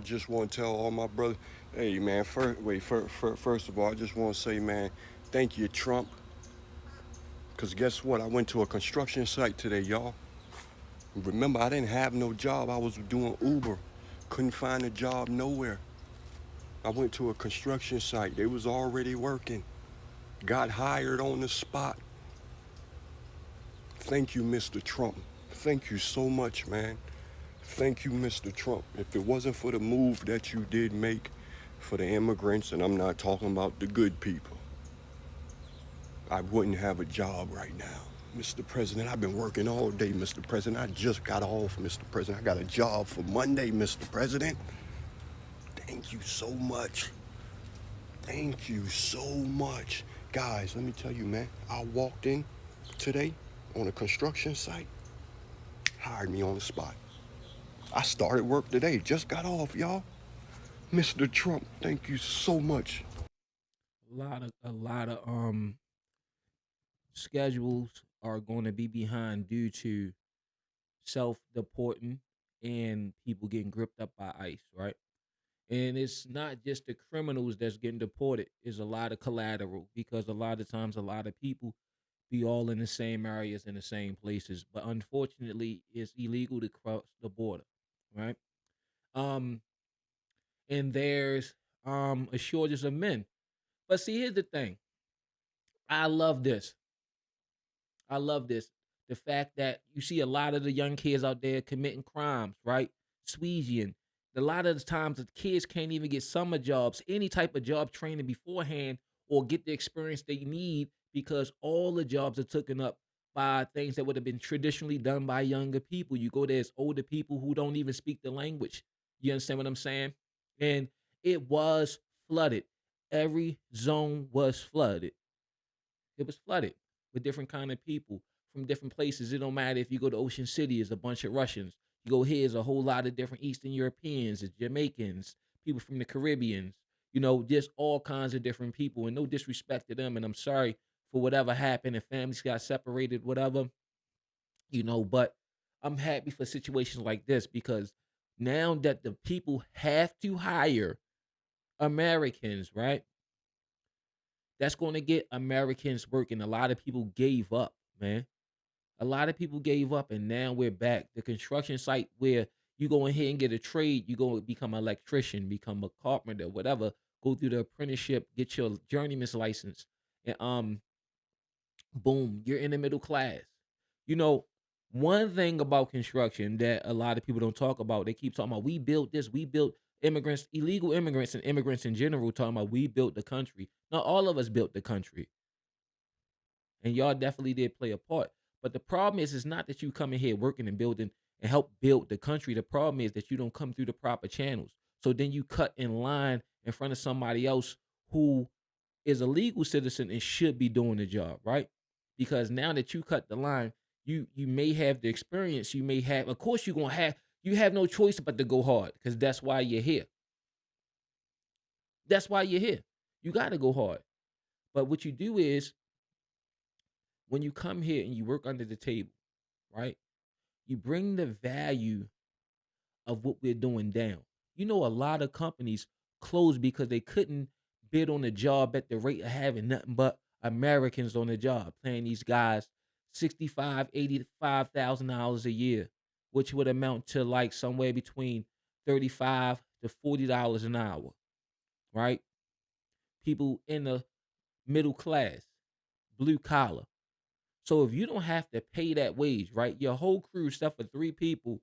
just want to tell all my brothers, hey man, first of all, I just want to say, man, thank you, Trump. Cause guess what? I went to a construction site today, y'all. Remember, I didn't have no job. I was doing Uber. Couldn't find a job nowhere. I went to a construction site. They was already working. Got hired on the spot. Thank you, Mr. Trump. Thank you so much, man. Thank you, Mr. Trump. If it wasn't for the move that you did make for the immigrants, and I'm not talking about the good people, I wouldn't have a job right now. Mr. President, I've been working all day, Mr. President. I just got off, Mr. President. I got a job for Monday, Mr. President. Thank you so much. Thank you so much. Guys, let me tell you, man, I walked in today on a construction site, hired me on the spot. I started work today, just got off, y'all. Mr. Trump, thank you so much. A lot of schedules are going to be behind due to self-deporting and people getting gripped up by ICE, right? And it's not just the criminals that's getting deported. It's a lot of collateral because a lot of times a lot of people be all in the same areas in the same places, but unfortunately, it's illegal to cross the border, right? Um, and there's a shortage of men. But see, here's the thing. I love this. I love this. The fact that you see a lot of the young kids out there committing crimes, right? Squeegeeing. A lot of the times the kids can't even get summer jobs, any type of job training beforehand, or get the experience they need because all the jobs are taken up by things that would have been traditionally done by younger people. You go there as older people who don't even speak the language. You understand what I'm saying? And it was flooded. Every zone was flooded. It was flooded with different kind of people from different places. It don't matter if you go to Ocean City, it's a bunch of Russians. You go here, it's a whole lot of different Eastern Europeans, it's Jamaicans, people from the Caribbeans. Just all kinds of different people, and no disrespect to them. And I'm sorry for whatever happened, and families got separated, whatever. But I'm happy for situations like this because now that the people have to hire Americans, right? That's going to get Americans working. A lot of people gave up, man. A lot of people gave up, and now we're back. The construction site where you go in here and get a trade, you go become an electrician, become a carpenter, whatever. Go through the apprenticeship, get your journeyman's license, and boom, you're in the middle class. You know, one thing about construction that a lot of people don't talk about, they keep talking about we built this, we built immigrants, illegal immigrants, and immigrants in general talking about we built the country. Not all of us built the country, and y'all definitely did play a part. But the problem is, it's not that you come in here working and building and help build the country. The problem is that you don't come through the proper channels. So then you cut in line in front of somebody else who is a legal citizen and should be doing the job, right? Because now that you cut the line, you may have the experience, you may have, of course, you have no choice but to go hard because that's why you're here. That's why you're here. You got to go hard. But what you do is when you come here and you work under the table, right? You bring the value of what we're doing down. A lot of companies closed because they couldn't bid on the job at the rate of having nothing but Americans on the job, paying these guys 65, $85,000 a year, which would amount to like somewhere between 35 to $40 an hour, right? People in the middle class, blue collar. So if you don't have to pay that wage, right? Your whole crew, except for three people,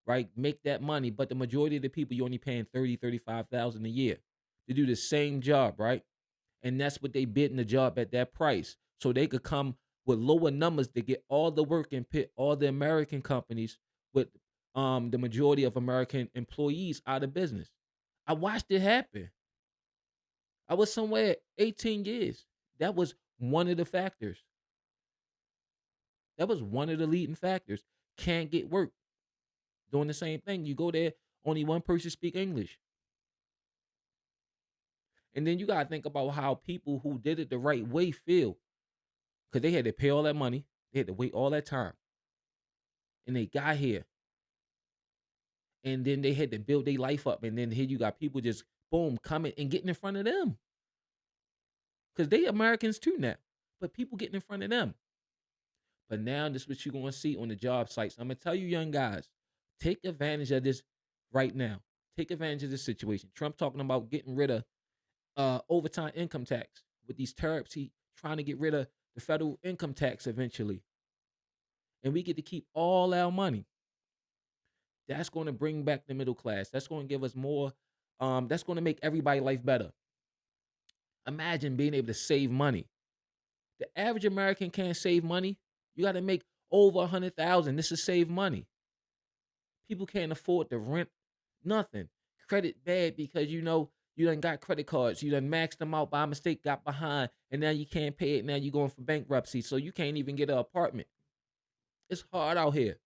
right, make that money, but the majority of the people you're only paying 30, 35,000 a year to do the same job, right? And that's what they bid in the job at that price. So they could come with lower numbers to get all the work and pit all the American companies with the majority of American employees out of business. I watched it happen. I was somewhere 18 years. That was one of the factors. That was one of the leading factors. Can't get work. Doing the same thing. You go there, only one person speak English. And then you gotta think about how people who did it the right way feel. Because they had to pay all that money. They had to wait all that time. And they got here. and then they had to build their life up, and then here you got people just boom coming and getting in front of them because they Americans too now, but people getting in front of them. But now this is what you're gonna see on the job sites. I'm gonna tell you, young guys, take advantage of this right now. Take advantage of this situation. Trump talking about getting rid of overtime income tax with these tariffs. He trying to get rid of the federal income tax eventually, and we get to keep all our money. That's going to bring back the middle class. That's going to give us more. That's going to make everybody life better. Imagine being able to save money. The average American can't save money. You got to make over 100,000. This is save money. People can't afford to rent nothing. Credit bad because you done got credit cards. You done maxed them out by mistake, got behind, and now you can't pay it. Now you're going for bankruptcy, so you can't even get an apartment. It's hard out here.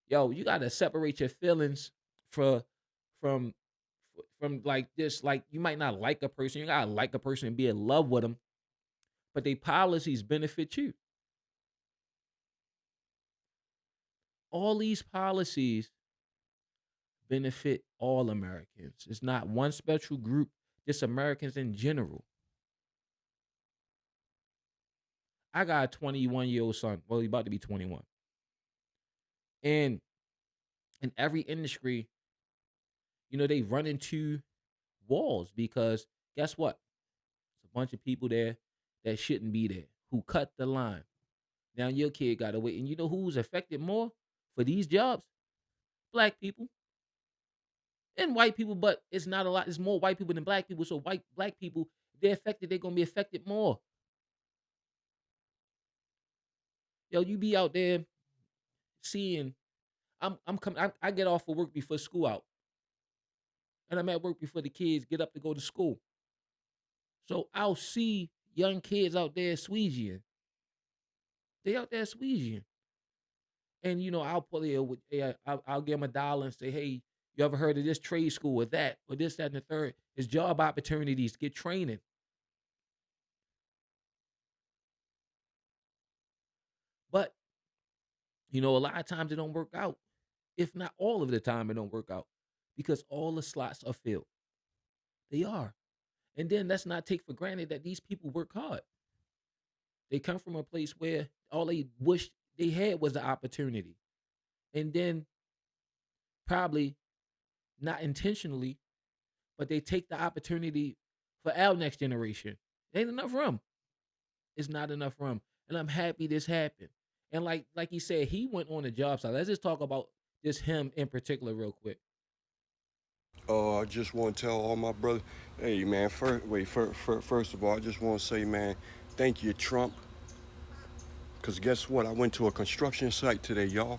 Yo, you gotta separate your feelings for from from like this. Like you might not like a person, you gotta like a person and be in love with them, but they policies benefit you. All these policies benefit all Americans. It's not one special group, just Americans in general. I got a 21-year-old son. Well, he's about to be 21. And in every industry, they run into walls because guess what? It's a bunch of people there that shouldn't be there who cut the line. Now your kid got to wait. And you know who's affected more for these jobs? Black people and white people, but it's not a lot. It's more white people than black people. So black people, if they're affected, they're gonna be affected more. Yo, you be out there seeing. I'm coming. I get off of work before school out, and I'm at work before the kids get up to go to school. So I'll see young kids out there squeegeeing. They out there squeegeeing. And I'll pull it with, yeah, I'll give them $1 and say, hey, you ever heard of this trade school or that or this, that, and the third? It's job opportunities, get training. But a lot of times it don't work out. If not all of the time, it don't work out because all the slots are filled. They are. And then let's not take for granted that these people work hard. They come from a place where all they wish they had was the opportunity. And then probably not intentionally, but they take the opportunity for our next generation. There ain't enough room. It's not enough room. And I'm happy this happened. And like he said, he went on a job site. Let's just talk about just him in particular real quick. I just want to tell all my brothers, hey man, first of all, I just want to say, man, thank you, Trump. Cause guess what? I went to a construction site today, y'all.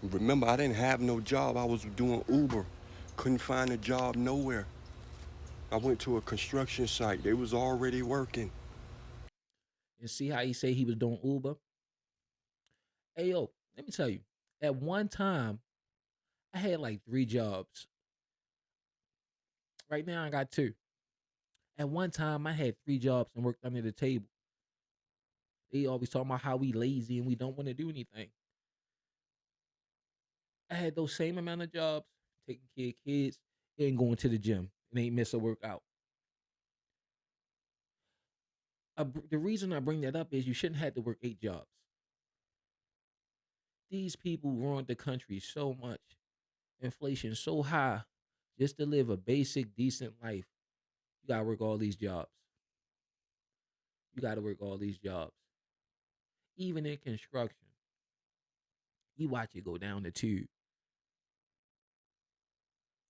Remember, I didn't have no job. I was doing Uber. Couldn't find a job nowhere. I went to a construction site. They was already working. And see how he say he was doing Uber? Hey yo, let me tell you. At one time, I had like 3 jobs. Right now I got 2. At one time I had 3 jobs and worked under the table. They always talking about how we lazy and we don't want to do anything. I had those same amount of jobs, taking care of kids and going to the gym and ain't miss a workout. The reason I bring that up is you shouldn't have to work 8 jobs. These people ruined the country so much. Inflation so high. Just to live a basic, decent life, you gotta work all these jobs. You gotta work all these jobs. Even in construction, you watch it go down the tube.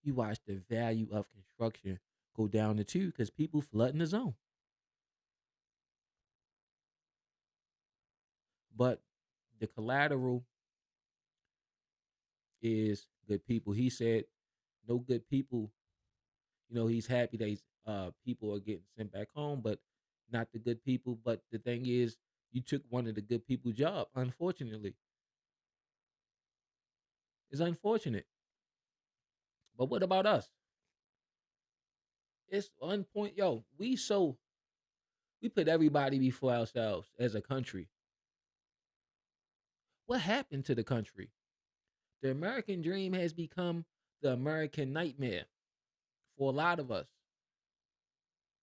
You watch the value of construction go down the tube because people flooding the zone. But the collateral is good people. He said no good people. He's happy that people are getting sent back home, but not the good people. But the thing is, you took one of the good people's job. Unfortunately, it's unfortunate. But what about us? It's one point, yo. We put everybody before ourselves as a country. What happened to the country? The American dream has become the American nightmare for a lot of us.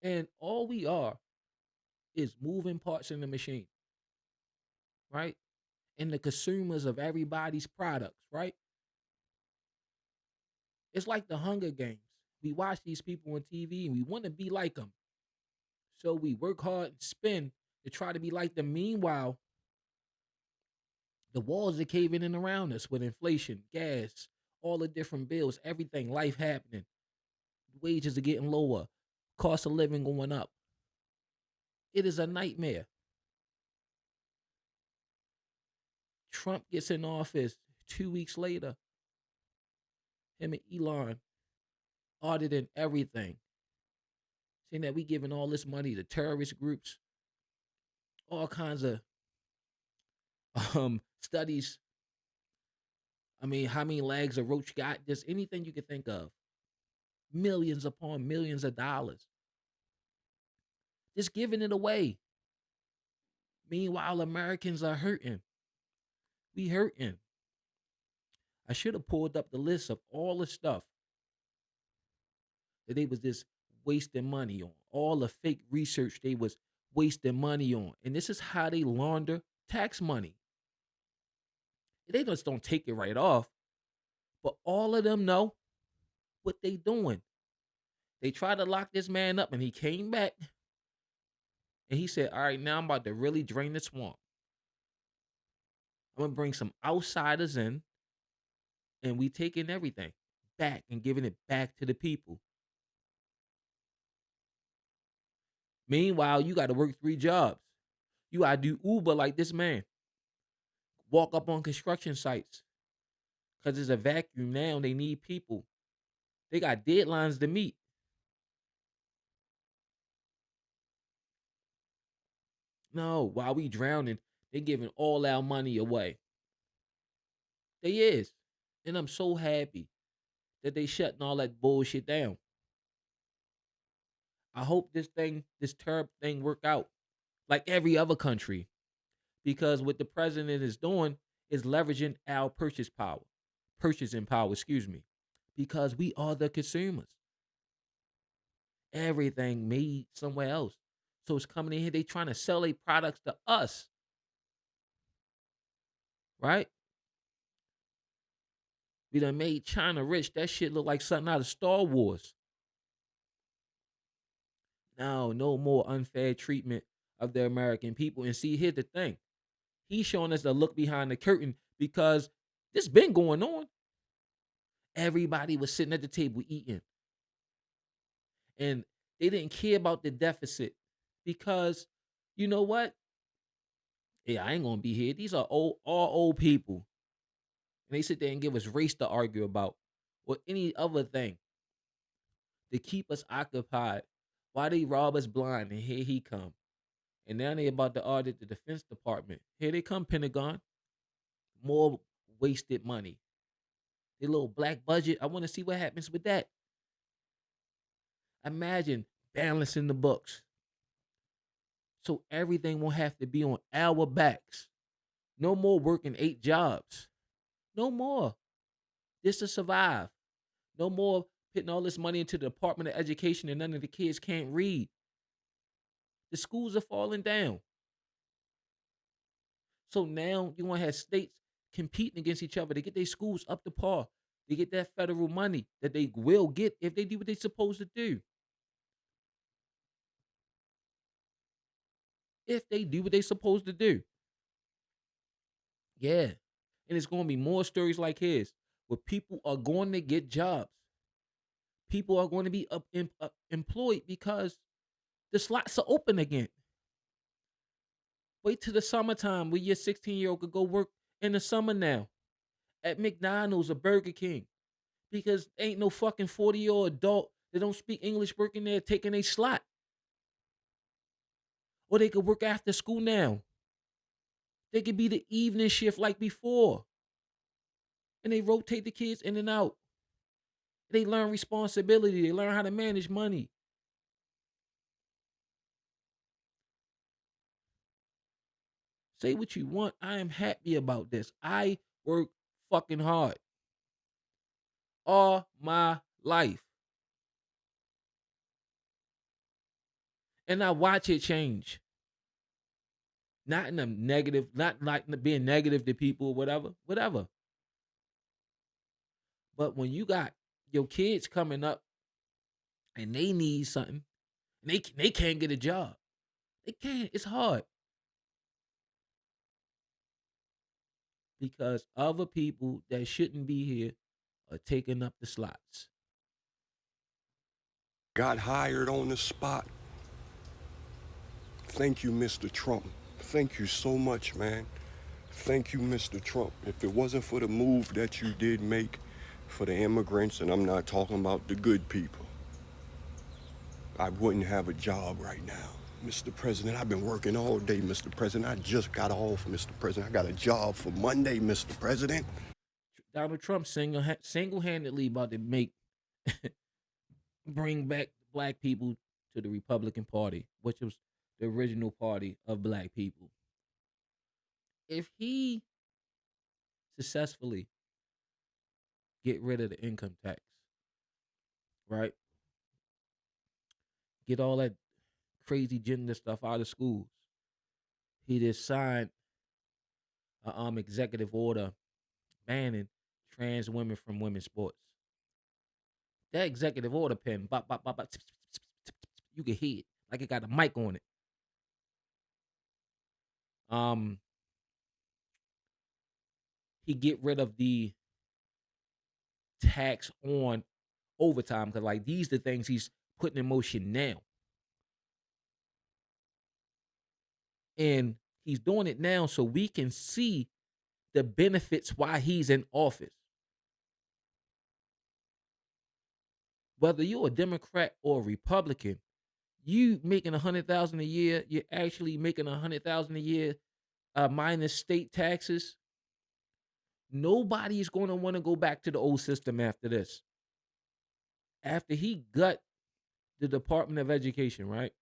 And all we are is moving parts in the machine, right? And the consumers of everybody's products, right? It's like the Hunger Games. We watch these people on TV and we want to be like them. So we work hard and spend to try to be like them. Meanwhile, the walls are caving in around us with inflation, gas, all the different bills, everything, life happening. Wages are getting lower, cost of living going up. It is a nightmare. Trump gets in office 2 weeks later. Him and Elon auditing everything, saying that we giving all this money to terrorist groups, all kinds of studies. I mean, how many legs a roach got? Just anything you could think of. Millions upon millions of dollars. Just giving it away. Meanwhile, Americans are hurting. We hurting. I should have pulled up the list of all the stuff that they was just wasting money on. All the fake research they was wasting money on. And this is how they launder tax money. They just don't take it right off. But all of them know what they doing. They tried to lock this man up and he came back and he said, all right, now I'm about to really drain the swamp. I'm going to bring some outsiders in and we taking everything back and giving it back to the people. Meanwhile, you got to work 3 jobs. You got to do Uber like this man. Walk up on construction sites. Because there's a vacuum now. They need people. They got deadlines to meet. No, while we drowning, they giving all our money away. They is. And I'm so happy that they shutting all that bullshit down. I hope this term thing work out like every other country. Because what the president is doing is leveraging our purchasing power, excuse me. Because we are the consumers. Everything made somewhere else. So it's coming in here, they trying to sell their products to us. Right? We done made China rich. That shit look like something out of Star Wars. No more unfair treatment of the American people. And see, here's the thing. He's showing us the look behind the curtain because this been going on. Everybody was sitting at the table eating. And they didn't care about the deficit because you know what? Yeah, I ain't gonna be here. These are all old people. And they sit there and give us race to argue about or any other thing to keep us occupied. Why they rob us blind? And here he come. And now they about to audit the Defense Department. Here they come, Pentagon. More wasted money. Their little black budget. I want to see what happens with that. Imagine balancing the books. So everything won't have to be on our backs. No more working 8 jobs. No more. Just to survive. No more putting all this money into the Department of Education and none of the kids can't read. The schools are falling down. So now you're going to have states competing against each other to get their schools up to par. To get that federal money that they will get if they do what they're supposed to do. If they do what they're supposed to do. Yeah. And it's going to be more stories like his where people are going to get jobs. People are going to be employed because the slots are open again. Wait till the summertime where your 16-year-old could go work in the summer now at McDonald's or Burger King because ain't no fucking 40-year-old adult that don't speak English working there taking a slot. Or they could work after school now. They could be the evening shift like before. And they rotate the kids in and out. They learn responsibility. They learn how to manage money. Say what you want. I am happy about this. I work fucking hard. all my life. And I watch it change. Not in a negative, not like being negative to people or whatever, whatever. But when you got your kids coming up and they need something, and they can't get a job. They can't. It's hard because other people that shouldn't be here are taking up the slots. Got hired on the spot. Thank you, Mr. Trump. Thank you so much, man. Thank you, Mr. Trump. If it wasn't for the move that you did make for the immigrants, and I'm not talking about the good people, I wouldn't have a job right now. Mr. President, I've been working all day, Mr. President. I just got off, Mr. President. I got a job for Monday, Mr. President. Donald Trump single handedly about to bring back black people to the Republican Party, which was the original party of black people. If he successfully get rid of the income tax, right? Get all that crazy gender stuff out of schools. He just signed a executive order banning trans women from women's sports. That executive order pen, bop, bop, bop, bop, you can hear it like it got a mic on it. Um, he get rid of the tax on overtime because like these the things he's putting in motion now, and he's doing it now so we can see the benefits why he's in office. Whether you're a Democrat or a Republican, you making 100,000 a year, you're actually making 100,000 a year minus state taxes. Nobody is going to want to go back to the old system after this. After he gut the Department of Education, right,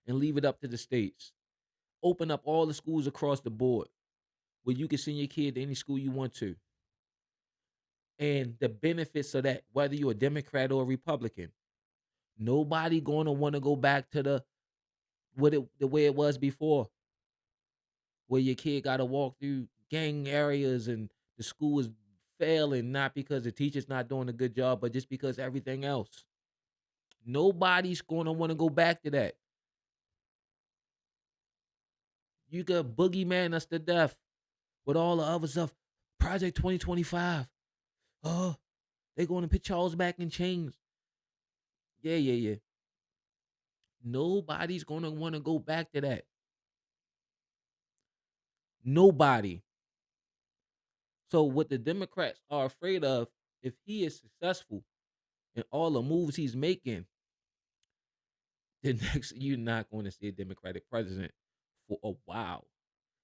and leave it up to the states, open up all the schools across the board where you can send your kid to any school you want to. And the benefits of that, whether you're a Democrat or a Republican, nobody going to want to go back to the way it was before, where your kid got to walk through gang areas and the school is failing not because the teacher's not doing a good job, but just because everything else. Nobody's going to want to go back to that. You got boogeyman us to death with all the other stuff. Project 2025. Oh, they're going to put Charles back in chains. Yeah. Nobody's going to want to go back to that. Nobody. So what the Democrats are afraid of, if he is successful in all the moves he's making, then next you're not going to see a Democratic president for a while.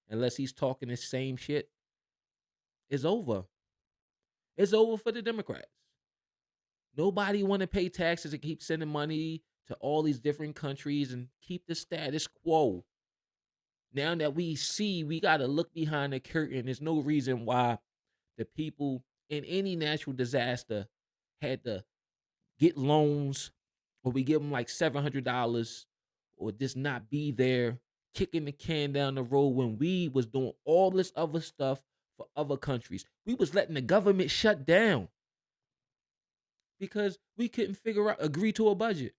Unless he's talking the same shit. It's over. It's over for the Democrats. Nobody want to pay taxes and keep sending money to all these different countries and keep the status quo. Now that we see, we got to look behind the curtain. There's no reason why the people in any natural disaster had to get loans or we give them like $700 or just not be there kicking the can down the road when we was doing all this other stuff for other countries. We was letting the government shut down because we couldn't agree to a budget.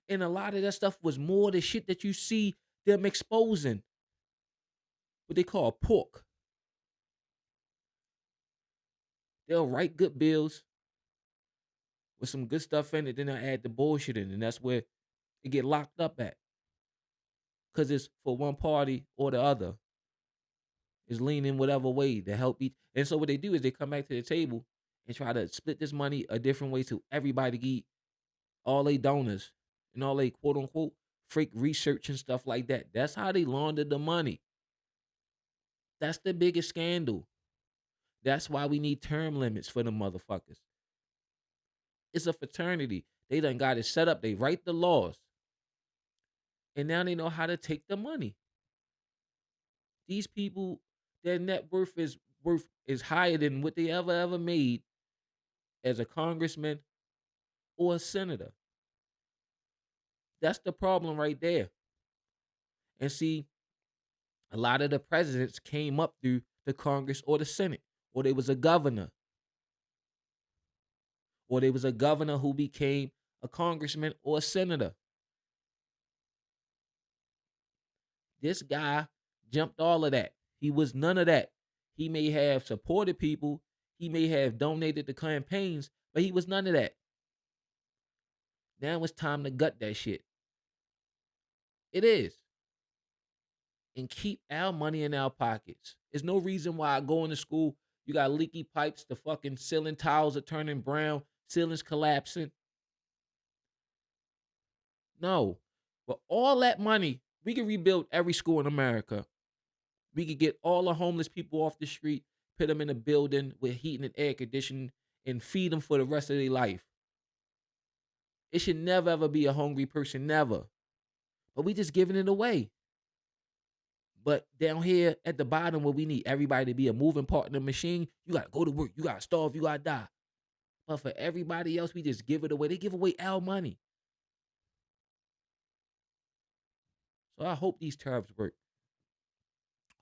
And a lot of that stuff was more the shit that you see them exposing. What they call pork. They'll write good bills with some good stuff in it, then they'll add the bullshit in, and that's where it get locked up at. Because it's for one party or the other. Is leaning whatever way to help each. And so what they do is they come back to the table and try to split this money a different way so everybody get all they donors and all they quote unquote fake research and stuff like that. That's how they launder the money. That's the biggest scandal. That's why we need term limits for the motherfuckers. It's a fraternity. They done got it set up. They write the laws. And now they know how to take the money. These people, their net worth is worth is higher than what they ever made as a congressman or a senator. That's the problem right there. And see, a lot of the presidents came up through the Congress or the Senate, or they was a governor, or they was a governor who became a congressman or a senator. This guy jumped all of that. He was none of that. He may have supported people, he may have donated to campaigns, but he was none of that. Now it's time to gut that shit. It is. And keep our money in our pockets. There's no reason why I go into school, you got leaky pipes, the fucking ceiling tiles are turning brown, ceilings collapsing. No. But all that money, we can rebuild every school in America. We could get all the homeless people off the street, put them in a building with heating and air conditioning, and feed them for the rest of their life. It should never ever be a hungry person, never. But we just giving it away. But down here at the bottom, where we need everybody to be a moving part in the machine, you gotta go to work, you gotta starve, you gotta die. But for everybody else, we just give it away. They give away our money. So I hope these tariffs work.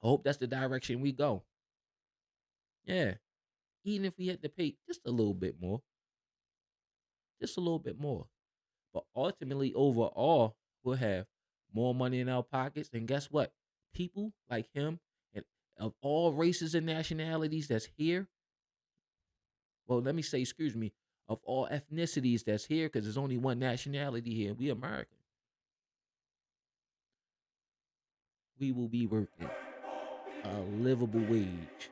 I hope that's the direction we go. Yeah. Even if we had to pay just a little bit more, just a little bit more. But ultimately, overall, we'll have more money in our pockets. And guess what? People like him and of all races and nationalities that's here, well, let me say, excuse me, of all ethnicities that's here, because there's only one nationality here, we American. We will be working a livable wage.